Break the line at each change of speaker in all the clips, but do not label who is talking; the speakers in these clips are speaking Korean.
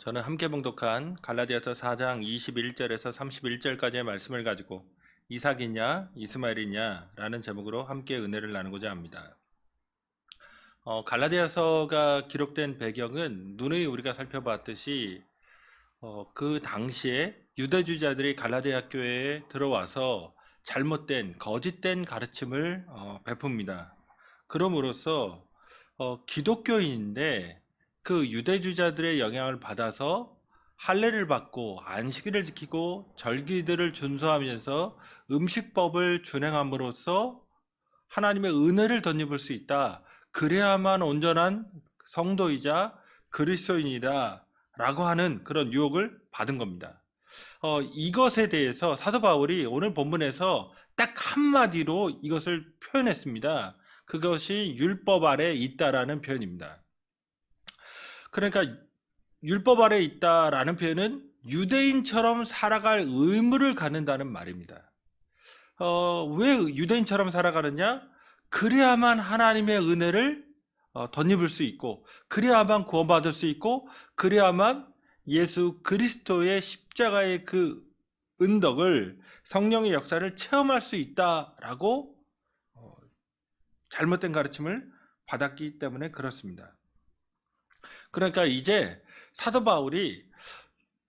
저는 함께 봉독한 갈라디아서 4장 21절에서 31절까지의 말씀을 가지고 이삭이냐 이스마엘이냐 라는 제목으로 함께 은혜를 나누고자 합니다. 갈라디아서가 기록된 배경은 누누이 우리가 살펴봤듯이 그 당시에 유대주의자들이 갈라디아 교회에 들어와서 잘못된 거짓된 가르침을 베풉니다. 그럼으로써 기독교인인데 그 유대주의자들의 영향을 받아서 할례를 받고 안식일을 지키고 절기들을 준수하면서 음식법을 준행함으로써 하나님의 은혜를 덧입을 수 있다. 그래야만 온전한 성도이자 그리스도인이다 라고 하는 그런 유혹을 받은 겁니다. 이것에 대해서 사도 바울이 오늘 본문에서 딱 한마디로 이것을 표현했습니다. 그것이 율법 아래 있다라는 표현입니다. 그러니까 율법 아래 있다라는 표현은 유대인처럼 살아갈 의무를 갖는다는 말입니다. 왜 유대인처럼 살아가느냐? 그래야만 하나님의 은혜를 덧입을 수 있고, 그래야만 구원받을 수 있고, 그래야만 예수 그리스도의 십자가의 그 은덕을, 성령의 역사를 체험할 수 있다라고 잘못된 가르침을 받았기 때문에 그렇습니다. 그러니까 이제 사도 바울이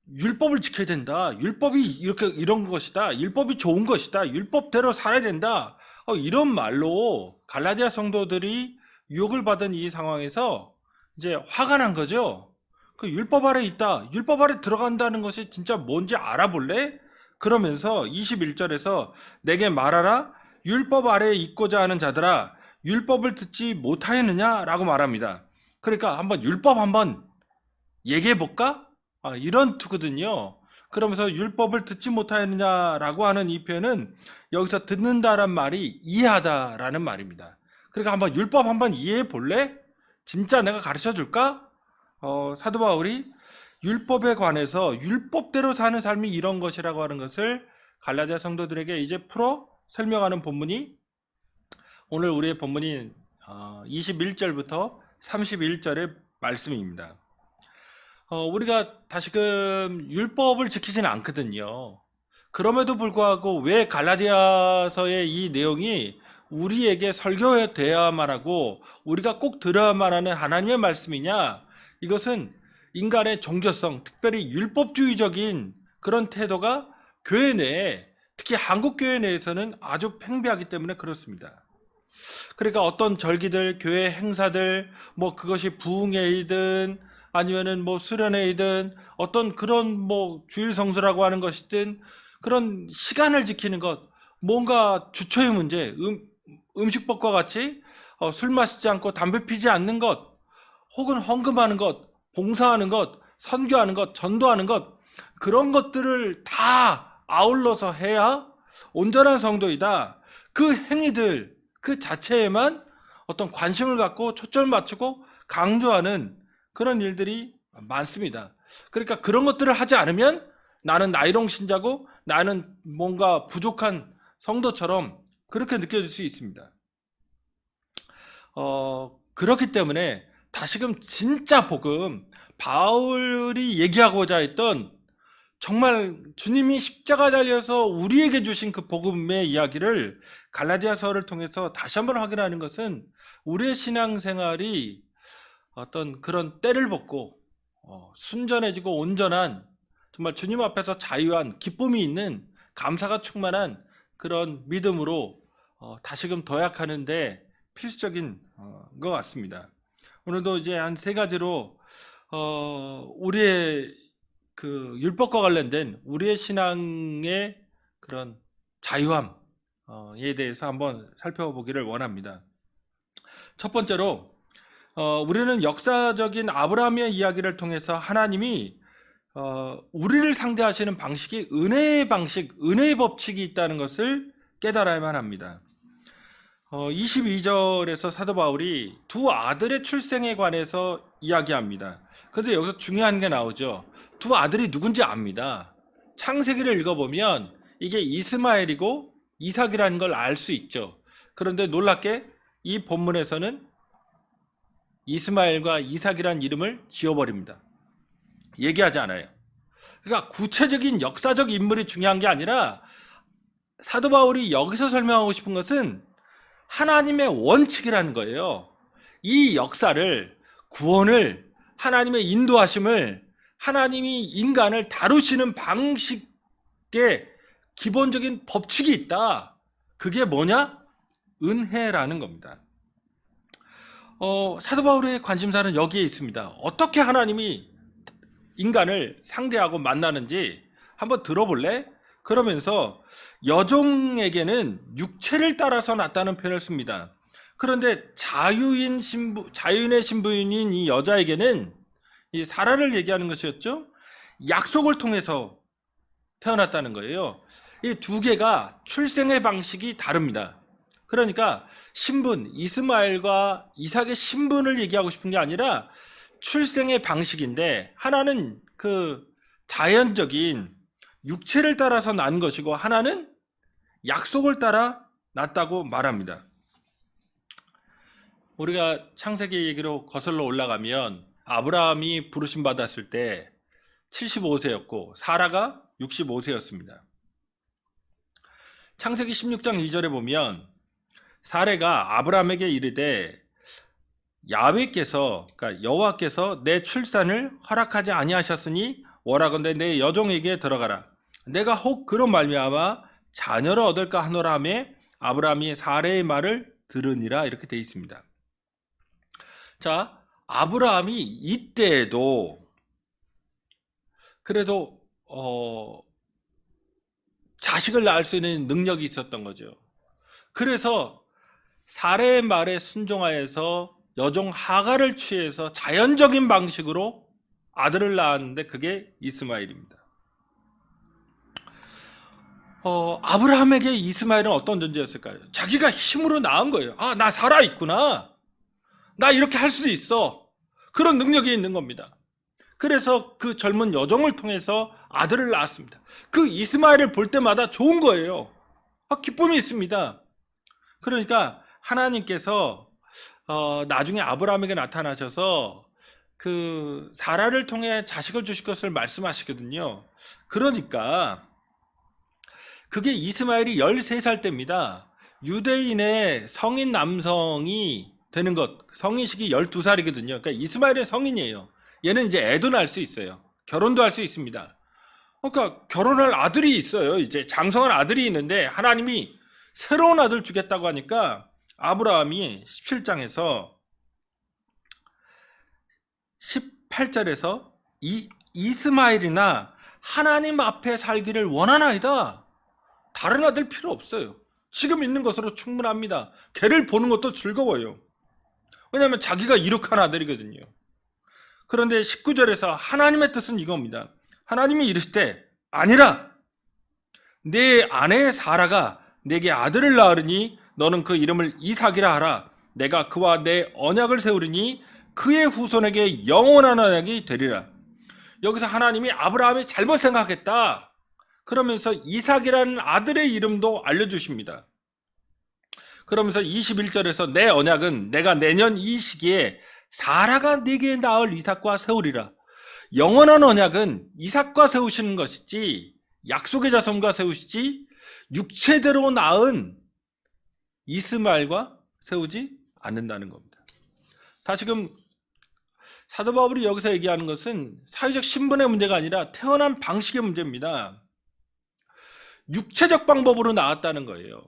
율법을 지켜야 된다. 율법이 이런 것이다. 율법이 좋은 것이다. 율법대로 살아야 된다. 이런 말로 갈라디아 성도들이 유혹을 받은 이 상황에서 이제 화가 난 거죠. 그 율법 아래 있다. 율법 아래 들어간다는 것이 진짜 뭔지 알아볼래? 그러면서 21절에서 내게 말하라. 율법 아래에 있고자 하는 자들아, 율법을 듣지 못하였느냐? 라고 말합니다. 그러니까 율법 한번 얘기해 볼까? 이런 투거든요. 그러면서 율법을 듣지 못하였느냐라고 하는 이 표현은 여기서 듣는다란 말이 이해하다라는 말입니다. 그러니까 율법 한번 이해해 볼래? 진짜 내가 가르쳐 줄까? 사도 바울이 율법에 관해서 율법대로 사는 삶이 이런 것이라고 하는 것을 갈라디아 성도들에게 이제 풀어 설명하는 본문이 오늘 우리의 본문인 21절부터 31절의 말씀입니다. 우리가 다시금 율법을 지키지는 않거든요. 그럼에도 불구하고 왜 갈라디아서의 이 내용이 우리에게 설교되어야만 하고 우리가 꼭 들어야만 하는 하나님의 말씀이냐? 이것은 인간의 종교성, 특별히 율법주의적인 그런 태도가 교회 내에, 특히 한국 교회 내에서는 아주 팽배하기 때문에 그렇습니다. 그러니까 어떤 절기들, 교회 행사들, 그것이 부흥회이든 아니면은 수련회이든 어떤 그런 주일 성수라고 하는 것이든 그런 시간을 지키는 것, 뭔가 주처의 문제, 음식법과 같이 술 마시지 않고 담배 피지 않는 것, 혹은 헌금하는 것, 봉사하는 것, 선교하는 것, 전도하는 것, 그런 것들을 다 아울러서 해야 온전한 성도이다. 그 행위들 그 자체에만 어떤 관심을 갖고 초점을 맞추고 강조하는 그런 일들이 많습니다. 그러니까 그런 것들을 하지 않으면 나는 나이롱 신자고 나는 뭔가 부족한 성도처럼 그렇게 느껴질 수 있습니다. 그렇기 때문에 다시금 진짜 복음, 바울이 얘기하고자 했던 정말 주님이 십자가 달려서 우리에게 주신 그 복음의 이야기를 갈라디아서를 통해서 다시 한번 확인하는 것은 우리의 신앙생활이 어떤 그런 때를 벗고 순전해지고 온전한, 정말 주님 앞에서 자유한 기쁨이 있는, 감사가 충만한 그런 믿음으로 다시금 도약하는데 필수적인 것 같습니다. 오늘도 이제 한 세 가지로 우리의 그 율법과 관련된 우리의 신앙의 그런 자유함에 대해서 한번 살펴보기를 원합니다. 첫 번째로 우리는 역사적인 아브라함의 이야기를 통해서 하나님이 우리를 상대하시는 방식이 은혜의 방식, 은혜의 법칙이 있다는 것을 깨달아야만 합니다. 22절에서 사도 바울이 두 아들의 출생에 관해서 이야기합니다. 그런데 여기서 중요한 게 나오죠. 두 아들이 누군지 압니다. 창세기를 읽어보면 이게 이스마엘이고 이삭이라는 걸 알 수 있죠. 그런데 놀랍게 이 본문에서는 이스마엘과 이삭이라는 이름을 지어버립니다. 얘기하지 않아요. 그러니까 구체적인 역사적 인물이 중요한 게 아니라 사도 바울이 여기서 설명하고 싶은 것은 하나님의 원칙이라는 거예요. 이 역사를, 구원을, 하나님의 인도하심을, 하나님이 인간을 다루시는 방식의 기본적인 법칙이 있다. 그게 뭐냐? 은혜라는 겁니다. 사도 바울의 관심사는 여기에 있습니다. 어떻게 하나님이 인간을 상대하고 만나는지 한번 들어볼래? 그러면서 여종에게는 육체를 따라서 낳았다는 표현을 씁니다. 그런데 자유인의 신부인인 이 여자에게는 이 사라를 얘기하는 것이었죠. 약속을 통해서 태어났다는 거예요. 이 두 개가 출생의 방식이 다릅니다. 그러니까 신분, 이스마엘과 이삭의 신분을 얘기하고 싶은 게 아니라 출생의 방식인데, 하나는 그 자연적인 육체를 따라서 난 것이고 하나는 약속을 따라 났다고 말합니다. 우리가 창세기 얘기로 거슬러 올라가면 아브라함이 부르심 받았을 때 75세였고 사라가 65세였습니다. 창세기 16장 2절에 보면 사레가 아브라함에게 이르되 그러니까 여호와께서 내 출산을 허락하지 아니하셨으니 원하건대 내 여종에게 들어가라. 내가 혹 그런 말미암아 자녀를 얻을까 하노라 하며 아브라함이 사레의 말을 들으니라, 이렇게 되어 있습니다. 자, 아브라함이 이때에도 그래도 자식을 낳을 수 있는 능력이 있었던 거죠. 그래서 사레의 말에 순종하여서 여종 하갈을 취해서 자연적인 방식으로 아들을 낳았는데 그게 이스마엘입니다. 아브라함에게 이스마엘은 어떤 존재였을까요? 자기가 힘으로 낳은 거예요. 아, 나 살아있구나. 나 이렇게 할 수 있어. 그런 능력이 있는 겁니다. 그래서 그 젊은 여종을 통해서 아들을 낳았습니다. 그 이스마엘을 볼 때마다 좋은 거예요. 기쁨이 있습니다. 그러니까 하나님께서 나중에 아브라함에게 나타나셔서 그 사라를 통해 자식을 주실 것을 말씀하시거든요. 그러니까 그게 이스마엘이 13살 때입니다. 유대인의 성인 남성이 되는 것, 성인식이 12살이거든요. 그러니까 이스마엘은 성인이에요. 얘는 이제 애도 낳을 수 있어요. 결혼도 할 수 있습니다. 그러니까 결혼할 아들이 있어요. 이제 장성한 아들이 있는데 하나님이 새로운 아들 주겠다고 하니까 아브라함이 17장에서 18절에서 이스마엘이나 하나님 앞에 살기를 원하나이다. 다른 아들 필요 없어요. 지금 있는 것으로 충분합니다. 걔를 보는 것도 즐거워요. 왜냐하면 자기가 이룩한 아들이거든요. 그런데 19절에서 하나님의 뜻은 이겁니다. 하나님이 이르시되 아니라 내 아내 사라가 내게 아들을 낳으리니 너는 그 이름을 이삭이라 하라. 내가 그와 내 언약을 세우리니 그의 후손에게 영원한 언약이 되리라. 여기서 하나님이 아브라함이 잘못 생각했다. 그러면서 이삭이라는 아들의 이름도 알려주십니다. 그러면서 21절에서 내 언약은 내가 내년 이 시기에 사라가 네게 낳을 이삭과 세우리라. 영원한 언약은 이삭과 세우시는 것이지 약속의 자손과 세우시지 육체대로 낳은 이스마엘과 세우지 않는다는 겁니다. 다시금 사도 바울이 여기서 얘기하는 것은 사회적 신분의 문제가 아니라 태어난 방식의 문제입니다. 육체적 방법으로 낳았다는 거예요.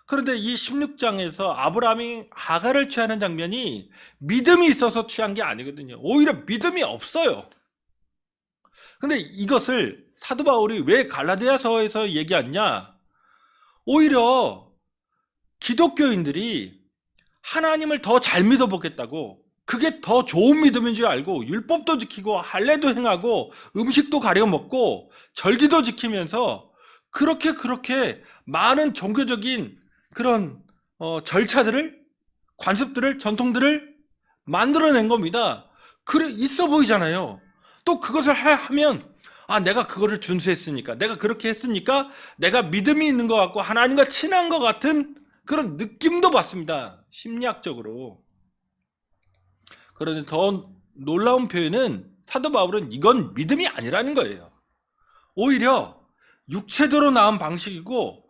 그런데 이 16장에서 아브라함이 하갈을 취하는 장면이 믿음이 있어서 취한 게 아니거든요. 오히려 믿음이 없어요. 근데 이것을 사도 바울이 왜 갈라디아서에서 얘기하냐? 오히려 기독교인들이 하나님을 더 잘 믿어보겠다고, 그게 더 좋은 믿음인 줄 알고 율법도 지키고 할례도 행하고 음식도 가려 먹고 절기도 지키면서 그렇게 많은 종교적인 그런 절차들을, 관습들을, 전통들을 만들어낸 겁니다. 그래 있어 보이잖아요. 또 그것을 하면 내가 그거를 준수했으니까, 내가 그렇게 했으니까 내가 믿음이 있는 것 같고 하나님과 친한 것 같은 그런 느낌도 받습니다. 심리학적으로. 그런데 더 놀라운 표현은 사도 바울은 이건 믿음이 아니라는 거예요. 오히려 육체대로 낳은 방식이고,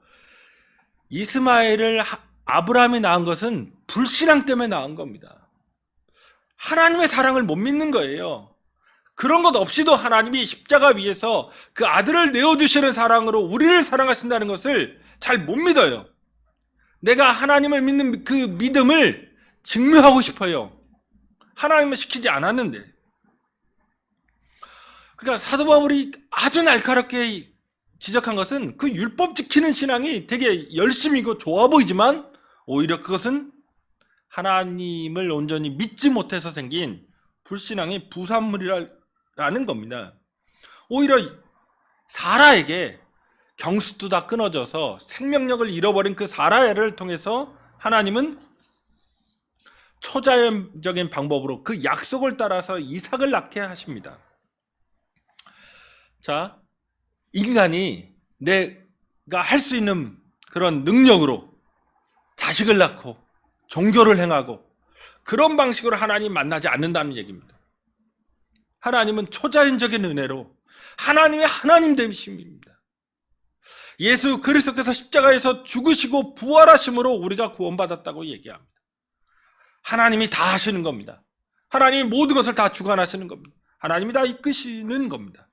이스마엘을 아브라함이 낳은 것은 불신앙 때문에 낳은 겁니다. 하나님의 사랑을 못 믿는 거예요. 그런 것 없이도 하나님이 십자가 위에서 그 아들을 내어주시는 사랑으로 우리를 사랑하신다는 것을 잘 못 믿어요. 내가 하나님을 믿는 그 믿음을 증명하고 싶어요. 하나님은 시키지 않았는데. 그러니까 사도 바울이 아주 날카롭게 지적한 것은 그 율법 지키는 신앙이 되게 열심이고 좋아 보이지만 오히려 그것은 하나님을 온전히 믿지 못해서 생긴 불신앙의 부산물이라는 겁니다. 오히려 사라에게 경수도 다 끊어져서 생명력을 잃어버린 그 사라를 통해서 하나님은 초자연적인 방법으로 그 약속을 따라서 이삭을 낳게 하십니다. 자, 인간이 내가 할 수 있는 그런 능력으로 자식을 낳고 종교를 행하고 그런 방식으로 하나님 만나지 않는다는 얘기입니다. 하나님은 초자연적인 은혜로 하나님의 하나님 되심입니다. 예수 그리스도께서 십자가에서 죽으시고 부활하심으로 우리가 구원받았다고 얘기합니다. 하나님이 다 하시는 겁니다. 하나님이 모든 것을 다 주관하시는 겁니다. 하나님이 다 이끄시는 겁니다.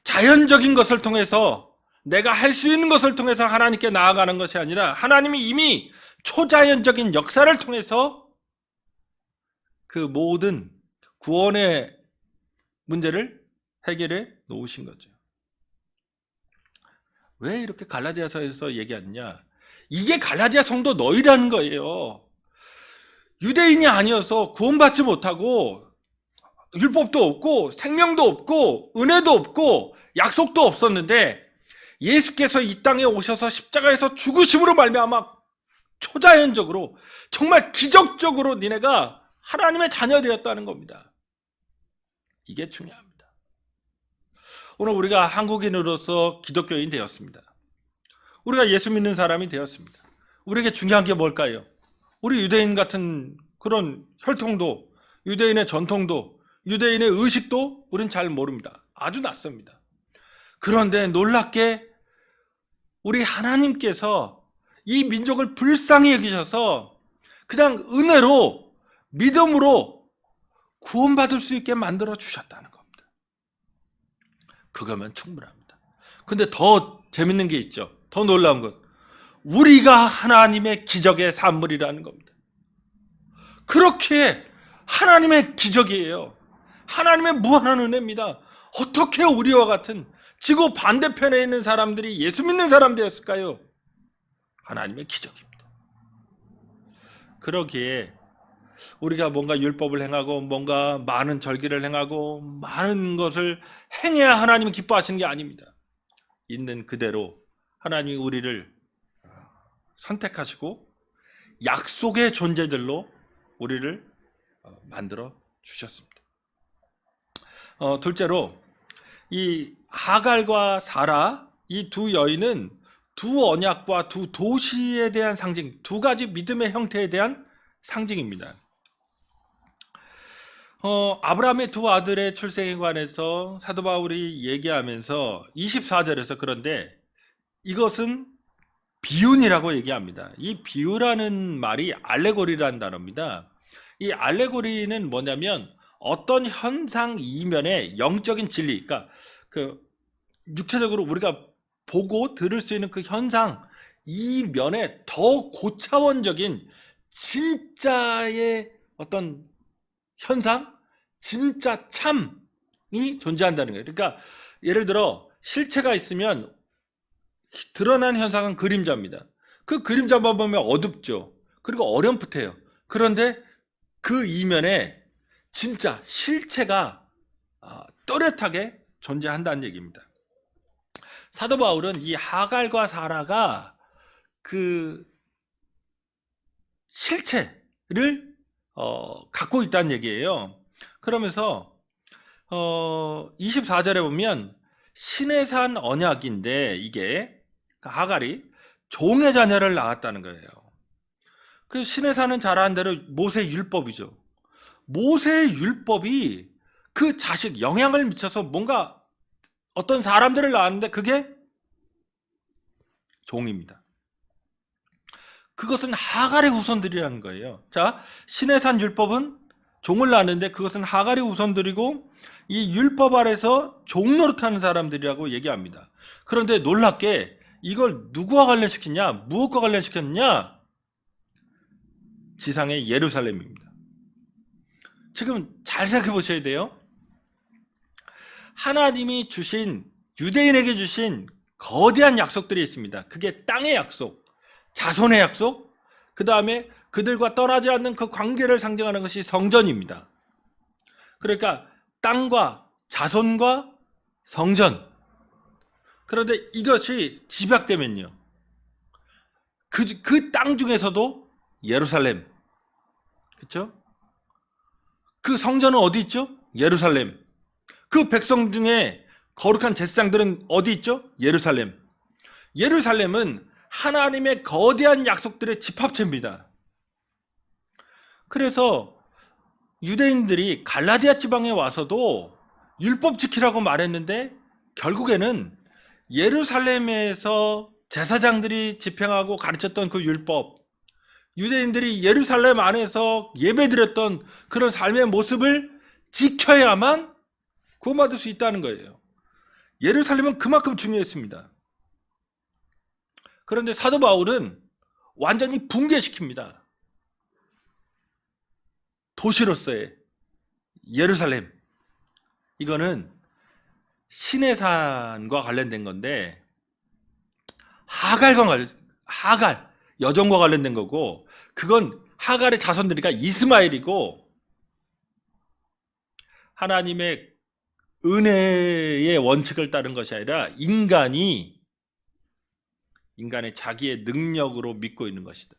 자연적인 것을 통해서 내가 할 수 있는 것을 통해서 하나님께 나아가는 것이 아니라 하나님이 이미 초자연적인 역사를 통해서 그 모든 구원의 문제를 해결해 놓으신 거죠. 왜 이렇게 갈라디아서에서 얘기하느냐? 이게 갈라디아 성도 너희라는 거예요. 유대인이 아니어서 구원받지 못하고 율법도 없고 생명도 없고 은혜도 없고 약속도 없었는데 예수께서 이 땅에 오셔서 십자가에서 죽으심으로 말미암아 초자연적으로 정말 기적적으로 니네가 하나님의 자녀 되었다는 겁니다. 이게 중요합니다. 오늘 우리가 한국인으로서 기독교인 되었습니다. 우리가 예수 믿는 사람이 되었습니다. 우리에게 중요한 게 뭘까요? 우리 유대인 같은 그런 혈통도, 유대인의 전통도, 유대인의 의식도 우린 잘 모릅니다. 아주 낯섭니다. 그런데 놀랍게 우리 하나님께서 이 민족을 불쌍히 여기셔서 그냥 은혜로 믿음으로 구원받을 수 있게 만들어 주셨다는 겁니다. 그거면 충분합니다. 근데 더 재밌는 게 있죠. 더 놀라운 것. 우리가 하나님의 기적의 산물이라는 겁니다. 그렇게 하나님의 기적이에요. 하나님의 무한한 은혜입니다. 어떻게 우리와 같은 지구 반대편에 있는 사람들이 예수 믿는 사람 되었을까요? 하나님의 기적입니다. 그러기에 우리가 뭔가 율법을 행하고 뭔가 많은 절기를 행하고 많은 것을 행해야 하나님은 기뻐하시는 게 아닙니다. 있는 그대로 하나님이 우리를 선택하시고 약속의 존재들로 우리를 만들어 주셨습니다. 둘째로 이 하갈과 사라 이 두 여인은 두 언약과 두 도시에 대한 상징, 두 가지 믿음의 형태에 대한 상징입니다. 아브라함의 두 아들의 출생에 관해서 사도 바울이 얘기하면서 24절에서 그런데 이것은 비유니라고 얘기합니다. 이 비유라는 말이 알레고리라는 단어입니다. 이 알레고리는 뭐냐면 어떤 현상 이면의 영적인 진리, 그러니까 그 육체적으로 우리가 보고 들을 수 있는 그 현상 이면에 더 고차원적인 진짜의 어떤 현상, 진짜 참이 존재한다는 거예요. 그러니까 예를 들어 실체가 있으면 드러난 현상은 그림자입니다. 그 그림자만 보면 어둡죠. 그리고 어렴풋해요. 그런데 그 이면에 진짜 실체가 또렷하게 존재한다는 얘기입니다. 사도 바울은 이 하갈과 사라가 그 실체를 갖고 있다는 얘기예요. 그러면서 24절에 보면 신의 산 언약인데 이게 하갈이 종의 자녀를 낳았다는 거예요. 그 신의 산은 잘 아는 대로 모세 율법이죠. 모세의 율법이 그 자식 영향을 미쳐서 뭔가 어떤 사람들을 낳았는데 그게 종입니다. 그것은 하갈의 후손들이라는 거예요. 자, 시내산 율법은 종을 낳았는데 그것은 하갈의 후손들이고 이 율법 아래서 종 노릇하는 사람들이라고 얘기합니다. 그런데 놀랍게 이걸 누구와 관련시키냐? 무엇과 관련시켰느냐? 지상의 예루살렘입니다. 지금 잘 생각해 보셔야 돼요. 하나님이 주신, 유대인에게 주신 거대한 약속들이 있습니다. 그게 땅의 약속, 자손의 약속, 그 다음에 그들과 떠나지 않는 그 관계를 상징하는 것이 성전입니다. 그러니까 땅과 자손과 성전. 그런데 이것이 집약되면요, 그 땅 중에서도 예루살렘, 그렇죠? 그 성전은 어디 있죠? 예루살렘. 그 백성 중에 거룩한 제사장들은 어디 있죠? 예루살렘. 예루살렘은 하나님의 거대한 약속들의 집합체입니다. 그래서 유대인들이 갈라디아 지방에 와서도 율법 지키라고 말했는데 결국에는 예루살렘에서 제사장들이 집행하고 가르쳤던 그 율법, 유대인들이 예루살렘 안에서 예배드렸던 그런 삶의 모습을 지켜야만 구원받을 수 있다는 거예요. 예루살렘은 그만큼 중요했습니다. 그런데 사도 바울은 완전히 붕괴시킵니다. 도시로서의 예루살렘, 이거는 시내산과 관련된 건데 하갈 여종과 관련된 거고, 그건 하갈의 자손들이니까 이스마엘이고, 하나님의 은혜의 원칙을 따른 것이 아니라 인간의 자기의 능력으로 믿고 있는 것이다.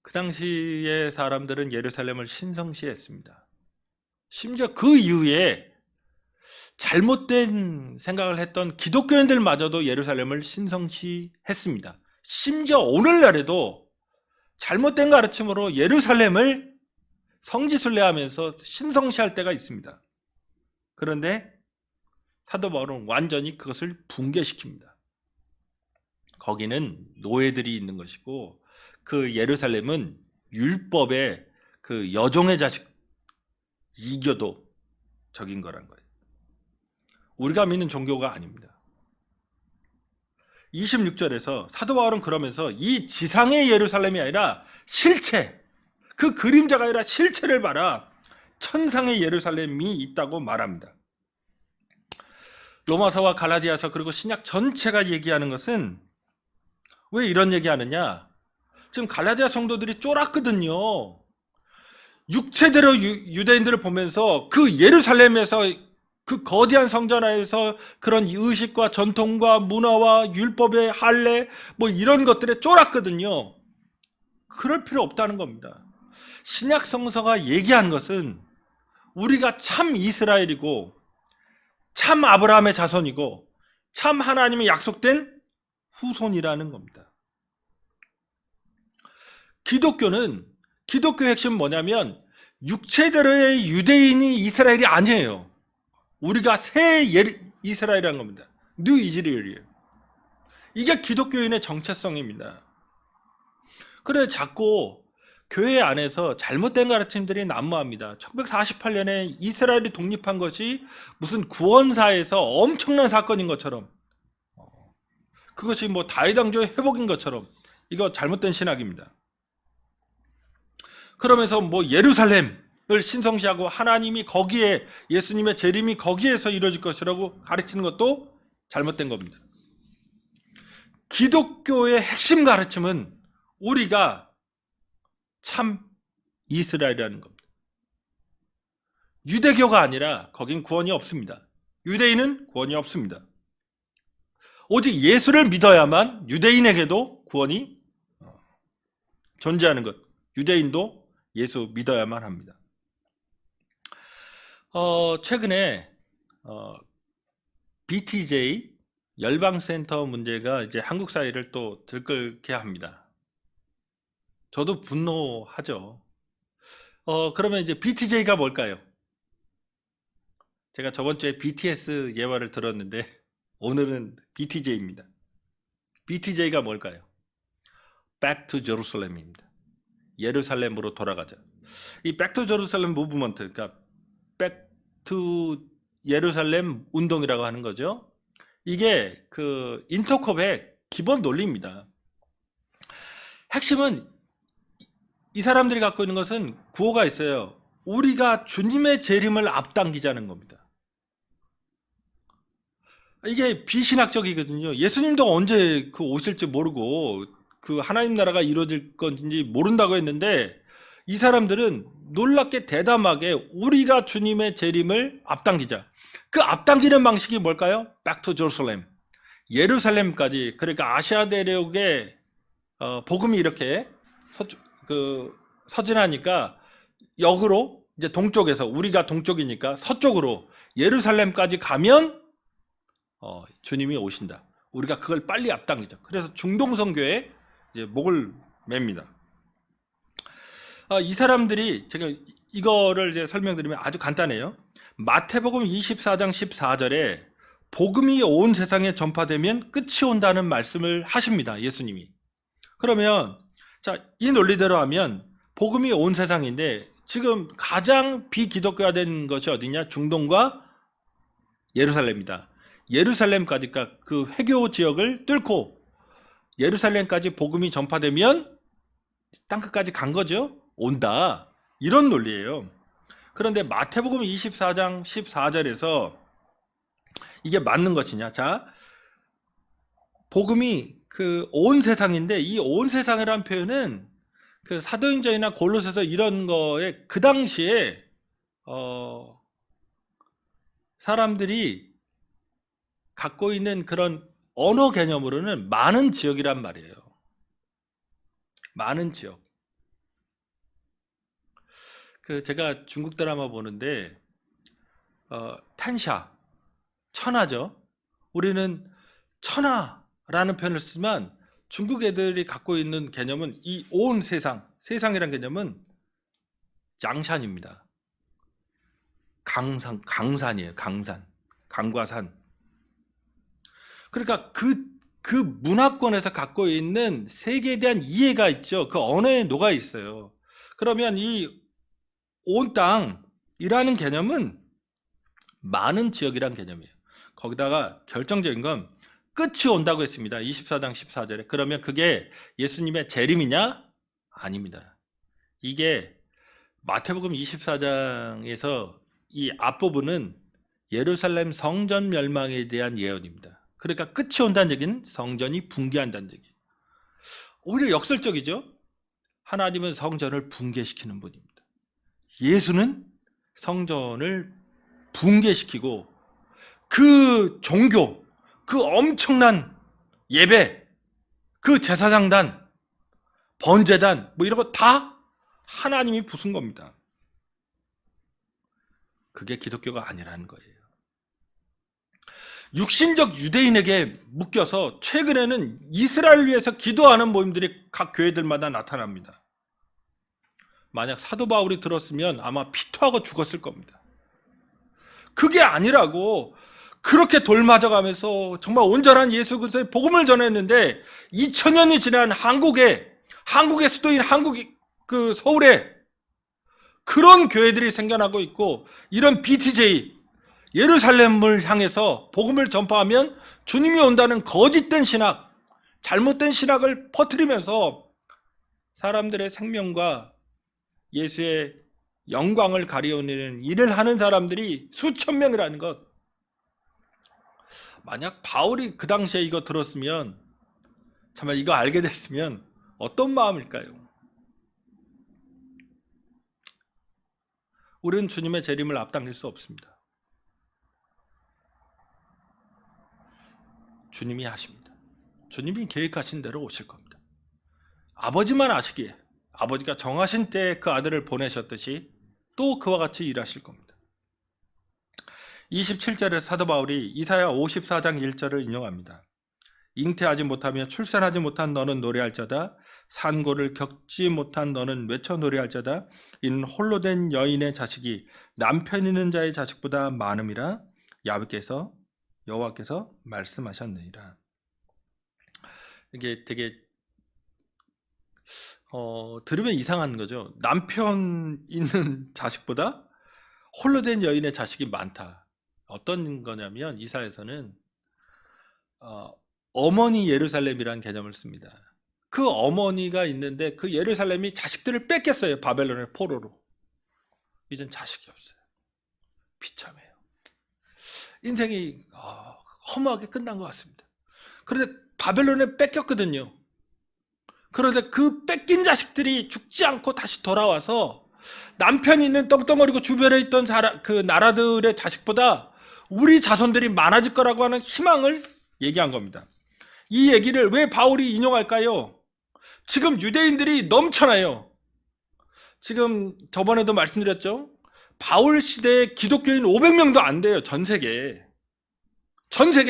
그 당시의 사람들은 예루살렘을 신성시했습니다. 심지어 그 이후에 잘못된 생각을 했던 기독교인들마저도 예루살렘을 신성시했습니다. 심지어 오늘날에도 잘못된 가르침으로 예루살렘을 성지순례하면서 신성시할 때가 있습니다. 그런데 사도 바울은 완전히 그것을 붕괴시킵니다. 거기는 노예들이 있는 것이고, 그 예루살렘은 율법의 그 여종의 자식 이교도적인 거란 거예요. 우리가 믿는 종교가 아닙니다. 26절에서 사도 바울은 그러면서 이 지상의 예루살렘이 아니라 실체, 그 그림자가 아니라 실체를 봐라, 천상의 예루살렘이 있다고 말합니다. 로마서와 갈라디아서 그리고 신약 전체가 얘기하는 것은, 왜 이런 얘기하느냐, 지금 갈라디아 성도들이 쫄았거든요. 육체대로 유대인들을 보면서 그 예루살렘에서, 그 거대한 성전 안에서 그런 의식과 전통과 문화와 율법의 할례 뭐 이런 것들에 쫄았거든요. 그럴 필요 없다는 겁니다. 신약 성서가 얘기한 것은 우리가 참 이스라엘이고 참 아브라함의 자손이고 참 하나님이 약속된 후손이라는 겁니다. 기독교의 핵심은 뭐냐면 육체대로의 유대인이 이스라엘이 아니에요. 우리가 새 이스라엘이라는 겁니다. 뉴 이스라엘이에요. 이게 기독교인의 정체성입니다. 그래 자꾸 교회 안에서 잘못된 가르침들이 난무합니다. 1948년에 이스라엘이 독립한 것이 무슨 구원사에서 엄청난 사건인 것처럼, 그것이 뭐 다윗 왕조의 회복인 것처럼, 이거 잘못된 신학입니다. 그러면서 뭐 예루살렘을 신성시하고 하나님이 거기에, 예수님의 재림이 거기에서 이루어질 것이라고 가르치는 것도 잘못된 겁니다. 기독교의 핵심 가르침은 우리가 참 이스라엘이라는 겁니다. 유대교가 아니라 거긴 구원이 없습니다. 유대인은 구원이 없습니다. 오직 예수를 믿어야만 유대인에게도 구원이 존재하는 것. 유대인도 예수 믿어야만 합니다. 최근에 BTJ 열방센터 문제가 이제 한국 사회를 또 들끓게 합니다. 저도 분노하죠. 그러면 이제 BTJ가 뭘까요? 제가 저번 주에 BTS 예화를 들었는데 오늘은 BTJ입니다. BTJ가 뭘까요? Back to Jerusalem입니다. 예루살렘으로 돌아가자. 이 Back to Jerusalem 무브먼트, 그러니까 Back to 예루살렘 운동이라고 하는 거죠. 이게 그 인터컵의 기본 논리입니다. 핵심은 이 사람들이 갖고 있는 것은 구호가 있어요. 우리가 주님의 재림을 앞당기자는 겁니다. 이게 비신학적이거든요. 예수님도 언제 그 오실지 모르고 그 하나님 나라가 이루어질 건지 모른다고 했는데 이 사람들은 놀랍게 대담하게 우리가 주님의 재림을 앞당기자. 그 앞당기는 방식이 뭘까요? Back to Jerusalem. 예루살렘까지. 그러니까 아시아 대륙에 복음이 이렇게 서진하니까 역으로 이제 동쪽에서 우리가 동쪽이니까 서쪽으로 예루살렘까지 가면 주님이 오신다. 우리가 그걸 빨리 앞당기자. 그래서 중동성교에 이제 목을 맵니다. 이 사람들이 제가 이거를 이제 설명드리면 아주 간단해요. 마태복음 24장 14절에 복음이 온 세상에 전파되면 끝이 온다는 말씀을 하십니다. 예수님이. 그러면 자, 이 논리대로 하면 복음이 온 세상인데 지금 가장 비기독교화된 것이 어디냐? 중동과 예루살렘이다. 예루살렘까지, 그러니까 그 회교 지역을 뚫고 예루살렘까지 복음이 전파되면 땅끝까지 간 거죠. 온다. 이런 논리예요. 그런데 마태복음 24장 14절에서 이게 맞는 것이냐? 자, 복음이 그 온 세상인데 이 온 세상이라는 표현은 그 사도행전이나 골로새서 이런 거에 그 당시에 사람들이 갖고 있는 그런 언어 개념으로는 많은 지역이란 말이에요. 많은 지역. 그 제가 중국 드라마 보는데 탄샤, 천하죠. 우리는 천하라는 표현을 쓰지만 중국 애들이 갖고 있는 개념은 이 온 세상, 세상이란 개념은 장산입니다. 강산이에요. 강산, 강과 산. 그러니까 그 문화권에서 갖고 있는 세계에 대한 이해가 있죠. 그 언어에 녹아 있어요. 그러면 이 온 땅이라는 개념은 많은 지역이란 개념이에요. 거기다가 결정적인 건 끝이 온다고 했습니다. 24장 14절에. 그러면 그게 예수님의 재림이냐? 아닙니다. 이게 마태복음 24장에서 이 앞부분은 예루살렘 성전 멸망에 대한 예언입니다. 그러니까 끝이 온다는 얘기는 성전이 붕괴한다는 얘기. 오히려 역설적이죠. 하나님은 성전을 붕괴시키는 분입니다. 예수는 성전을 붕괴시키고 그 종교, 그 엄청난 예배, 그 제사장단, 번제단 뭐 이런 거 다 하나님이 부순 겁니다. 그게 기독교가 아니라는 거예요. 육신적 유대인에게 묶여서 최근에는 이스라엘을 위해서 기도하는 모임들이 각 교회들마다 나타납니다. 만약 사도 바울이 들었으면 아마 피토하고 죽었을 겁니다. 그게 아니라고 그렇게 돌 맞아가면서 정말 온전한 예수 그리스도의 복음을 전했는데 2000년이 지난 한국의 수도인 그 서울에 그런 교회들이 생겨나고 있고 이런 BTJ 예루살렘을 향해서 복음을 전파하면 주님이 온다는 거짓된 신학, 잘못된 신학을 퍼뜨리면서 사람들의 생명과 예수의 영광을 가리우는 일을 하는 사람들이 수천 명이라는 것. 만약 바울이 그 당시에 이거 들었으면, 정말 이거 알게 됐으면 어떤 마음일까요? 우리는 주님의 재림을 앞당길 수 없습니다. 주님이 하십니다. 주님이 계획하신 대로 오실 겁니다. 아버지만 아시기에 아버지가 정하신 때에 그 아들을 보내셨듯이 또 그와 같이 일하실 겁니다. 27절에 사도 바울이 이사야 54장 1절을 인용합니다. 잉태하지 못하며 출산하지 못한 너는 노래할지어다. 산고를 겪지 못한 너는 외쳐 노래할자다. 이는 홀로 된 여인의 자식이 남편 있는 자의 자식보다 많음이라 여호와께서 말씀하셨느니라. 이게 되게 들으면 이상한 거죠. 남편 있는 자식보다 홀로 된 여인의 자식이 많다. 어떤 거냐면 이사에서는 어머니 예루살렘이라는 개념을 씁니다. 그 어머니가 있는데 그 예루살렘이 자식들을 뺏겼어요. 바벨론의 포로로. 이젠 자식이 없어요. 비참해요. 인생이 허무하게 끝난 것 같습니다. 그런데 바벨론에 뺏겼거든요. 그런데 그 뺏긴 자식들이 죽지 않고 다시 돌아와서 남편이 있는 떵떵거리고 주변에 있던 그 나라들의 자식보다 우리 자손들이 많아질 거라고 하는 희망을 얘기한 겁니다. 이 얘기를 왜 바울이 인용할까요? 지금 유대인들이 넘쳐나요. 지금 저번에도 말씀드렸죠. 바울 시대에 기독교인 500명도 안 돼요. 전 세계에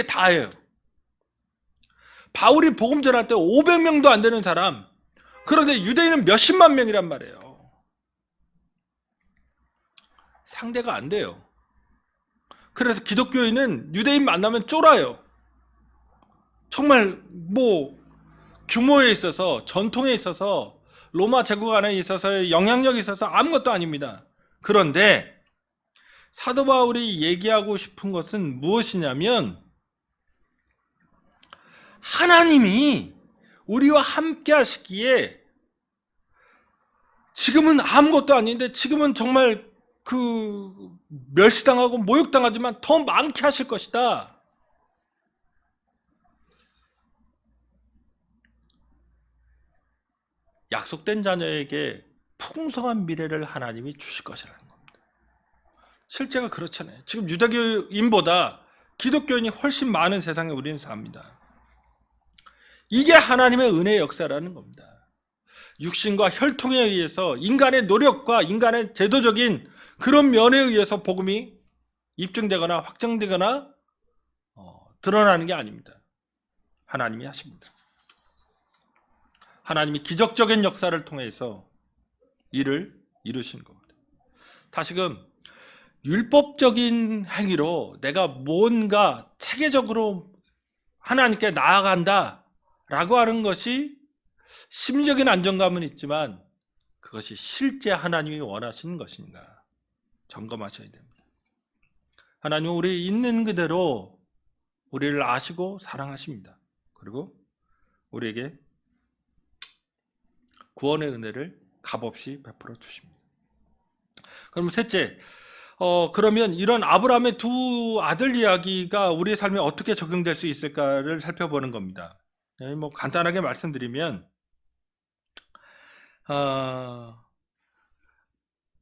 다예요. 바울이 복음 전할 때 500명도 안 되는 사람, 그런데 유대인은 몇십만 명이란 말이에요. 상대가 안 돼요. 그래서 기독교인은 유대인 만나면 쫄아요. 정말 규모에 있어서, 전통에 있어서, 로마 제국 안에 있어서의 영향력이 있어서 아무것도 아닙니다. 그런데 사도 바울이 얘기하고 싶은 것은 무엇이냐면, 하나님이 우리와 함께 하시기에 지금은 아무것도 아닌데, 지금은 정말 멸시당하고 모욕당하지만 더 많게 하실 것이다. 약속된 자녀에게 풍성한 미래를 하나님이 주실 것이라는 겁니다. 실제가 그렇잖아요. 지금 유대교인보다 기독교인이 훨씬 많은 세상에 우리는 삽니다. 이게 하나님의 은혜의 역사라는 겁니다. 육신과 혈통에 의해서 인간의 노력과 인간의 제도적인 그런 면에 의해서 복음이 입증되거나 확정되거나 드러나는 게 아닙니다. 하나님이 하십니다. 하나님이 기적적인 역사를 통해서 일을 이루신 겁니다. 다시금 율법적인 행위로 내가 뭔가 체계적으로 하나님께 나아간다 라고 하는 것이 심리적인 안정감은 있지만 그것이 실제 하나님이 원하시는 것인가 점검하셔야 됩니다. 하나님은 우리 있는 그대로 우리를 아시고 사랑하십니다. 그리고 우리에게 구원의 은혜를 값없이 베풀어 주십니다. 그럼 셋째, 그러면 이런 아브라함의 두 아들 이야기가 우리의 삶에 어떻게 적용될 수 있을까를 살펴보는 겁니다. 간단하게 말씀드리면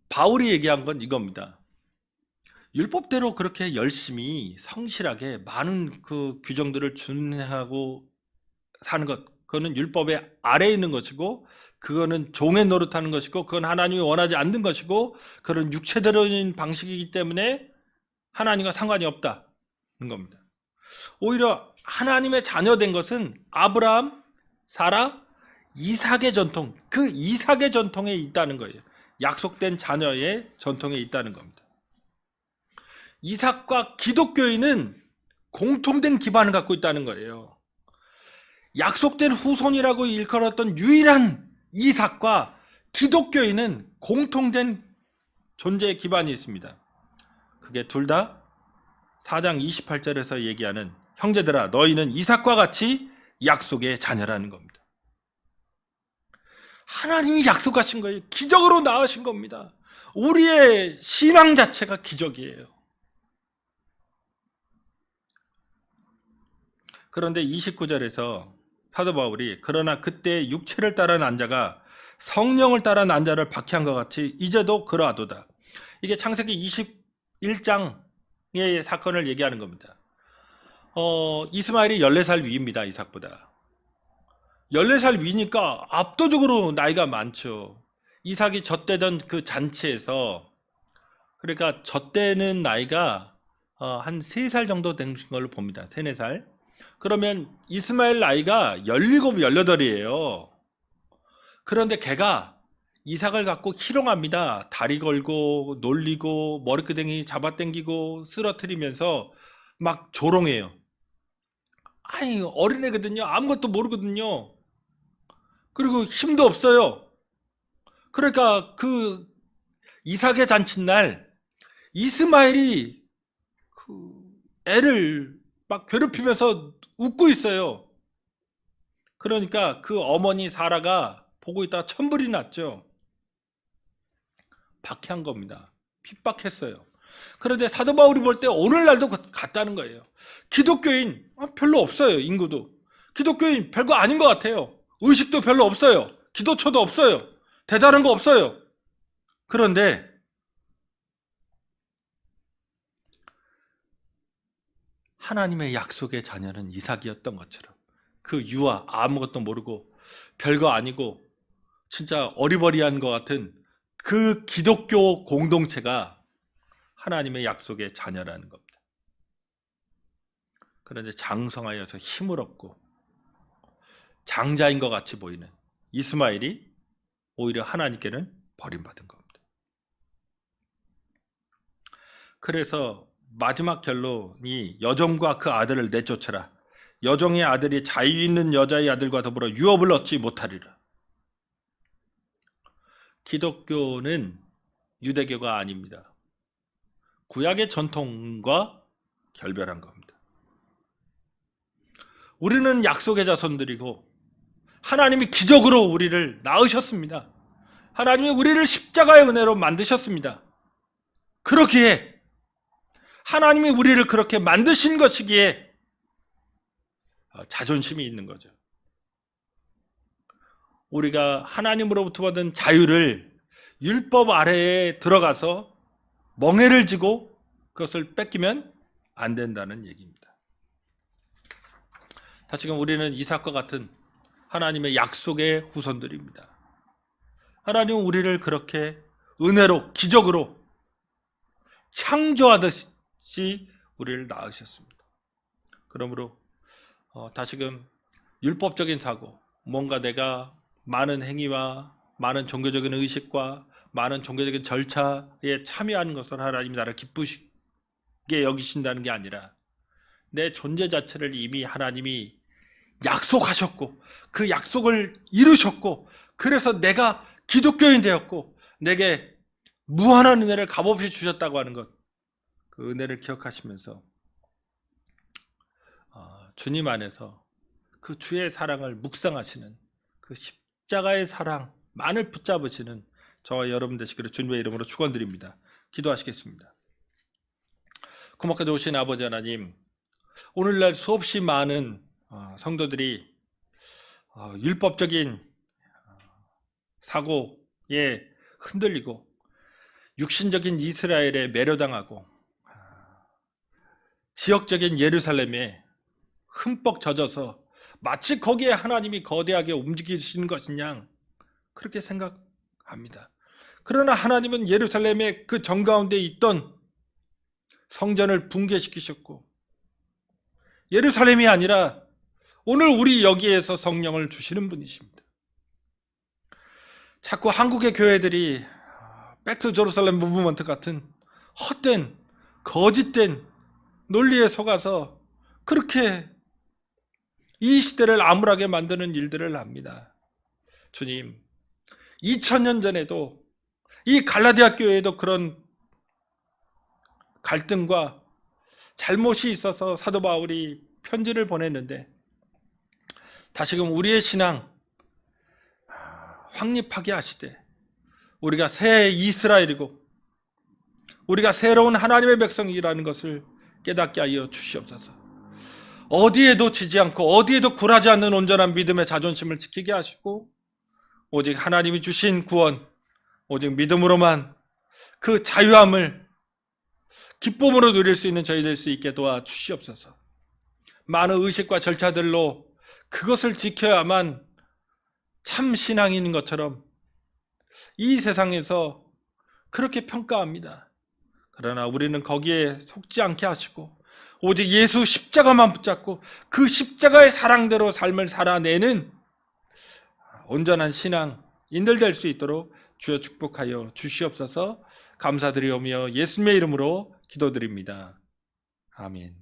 바울이 얘기한 건 이겁니다. 율법대로 그렇게 열심히 성실하게 많은 그 규정들을 준행하고 사는 것, 그거는 율법의 아래에 있는 것이고 그거는 종의 노릇하는 것이고 그건 하나님이 원하지 않는 것이고 그런 육체대로인 방식이기 때문에 하나님과 상관이 없다는 겁니다. 오히려 하나님의 자녀된 것은 아브라함, 사라, 이삭의 전통, 그 이삭의 전통에 있다는 거예요. 약속된 자녀의 전통에 있다는 겁니다. 이삭과 기독교인은 공통된 기반을 갖고 있다는 거예요. 약속된 후손이라고 일컬었던 유일한 이삭과 기독교인은 공통된 존재의 기반이 있습니다. 그게 둘 다 4장 28절에서 얘기하는 형제들아 너희는 이삭과 같이 약속의 자녀라는 겁니다. 하나님이 약속하신 거예요. 기적으로 낳으신 겁니다. 우리의 신앙 자체가 기적이에요. 그런데 29절에서 사도 바울이 그러나 그때 육체를 따라 난 자가 성령을 따라 난 자를 박해한 것 같이 이제도 그러하도다. 이게 창세기 21장의 사건을 얘기하는 겁니다. 이스마엘이 14살 위입니다. 이삭보다 14살 위니까 압도적으로 나이가 많죠. 이삭이 젖대던 그 잔치에서, 그러니까 젖대는 나이가 한 3살 정도 된 걸로 봅니다. 3, 4살. 그러면 이스마엘 나이가 17, 18이에요. 그런데 걔가 이삭을 갖고 희롱합니다. 다리 걸고 놀리고 머리끄댕이 잡아당기고 쓰러뜨리면서 막 조롱해요. 아니, 어린애거든요. 아무것도 모르거든요. 그리고 힘도 없어요. 그러니까 그 이삭의 잔칫날 이스마엘이 그 애를 막 괴롭히면서 웃고 있어요. 그러니까 그 어머니 사라가 보고 있다가 천불이 났죠. 박해한 겁니다. 핍박했어요. 그런데 사도 바울이 볼 때 오늘날도 같다는 거예요. 기독교인 별로 없어요. 인구도. 기독교인 별거 아닌 것 같아요. 의식도 별로 없어요. 기도처도 없어요. 대단한 거 없어요. 그런데 하나님의 약속의 자녀는 이삭이었던 것처럼 그 유아 아무것도 모르고 별거 아니고 진짜 어리버리한 것 같은 그 기독교 공동체가 하나님의 약속의 자녀라는 겁니다. 그런데 장성하여서 힘을 얻고 장자인 것 같이 보이는 이스마엘이 오히려 하나님께는 버림받은 겁니다. 그래서 마지막 결론이 여종과 그 아들을 내쫓으라. 여종의 아들이 자유 있는 여자의 아들과 더불어 유업을 얻지 못하리라. 기독교는 유대교가 아닙니다. 구약의 전통과 결별한 겁니다. 우리는 약속의 자손들이고 하나님이 기적으로 우리를 낳으셨습니다. 하나님이 우리를 십자가의 은혜로 만드셨습니다. 그렇기에 하나님이 우리를 그렇게 만드신 것이기에 자존심이 있는 거죠. 우리가 하나님으로부터 받은 자유를 율법 아래에 들어가서 멍해를 지고 그것을 뺏기면 안 된다는 얘기입니다. 다시금 우리는 이삭과 같은 하나님의 약속의 후손들입니다. 하나님은 우리를 그렇게 은혜로 기적으로 창조하듯이 우리를 낳으셨습니다. 그러므로 다시금 율법적인 사고, 뭔가 내가 많은 행위와 많은 종교적인 의식과 많은 종교적인 절차에 참여하는 것을 하나님이 나를 기쁘시게 여기신다는 게 아니라 내 존재 자체를 이미 하나님이 약속하셨고 그 약속을 이루셨고 그래서 내가 기독교인 되었고 내게 무한한 은혜를 값없이 주셨다고 하는 것, 그 은혜를 기억하시면서 주님 안에서 그 주의 사랑을 묵상하시는 그 십자가의 사랑만을 붙잡으시는 저와 여러분 되시기를 주님의 이름으로 축원드립니다. 기도하시겠습니다. 고맙게 좋으신 아버지 하나님, 오늘날 수없이 많은 성도들이 율법적인 사고에 흔들리고 육신적인 이스라엘에 매료당하고 지역적인 예루살렘에 흠뻑 젖어서 마치 거기에 하나님이 거대하게 움직이시는 것이냐 그렇게 생각합니다. 그러나 하나님은 예루살렘의 그 정가운데 있던 성전을 붕괴시키셨고 예루살렘이 아니라 오늘 우리 여기에서 성령을 주시는 분이십니다. 자꾸 한국의 교회들이 백투 제루살렘 무브먼트 같은 헛된 거짓된 논리에 속아서 그렇게 이 시대를 암울하게 만드는 일들을 합니다. 주님, 2000년 전에도 이 갈라디아 교회에도 그런 갈등과 잘못이 있어서 사도 바울이 편지를 보냈는데 다시금 우리의 신앙 확립하게 하시되 우리가 새 이스라엘이고 우리가 새로운 하나님의 백성이라는 것을 깨닫게 하여 주시옵소서. 어디에도 지지 않고 어디에도 굴하지 않는 온전한 믿음의 자존심을 지키게 하시고 오직 하나님이 주신 구원, 오직 믿음으로만 그 자유함을 기쁨으로 누릴 수 있는 저희 될 수 있게 도와주시옵소서. 많은 의식과 절차들로 그것을 지켜야만 참 신앙인 것처럼 이 세상에서 그렇게 평가합니다. 그러나 우리는 거기에 속지 않게 하시고 오직 예수 십자가만 붙잡고 그 십자가의 사랑대로 삶을 살아내는 온전한 신앙, 인들될 수 있도록 주여 축복하여 주시옵소서. 감사드리오며 예수님의 이름으로 기도드립니다. 아멘.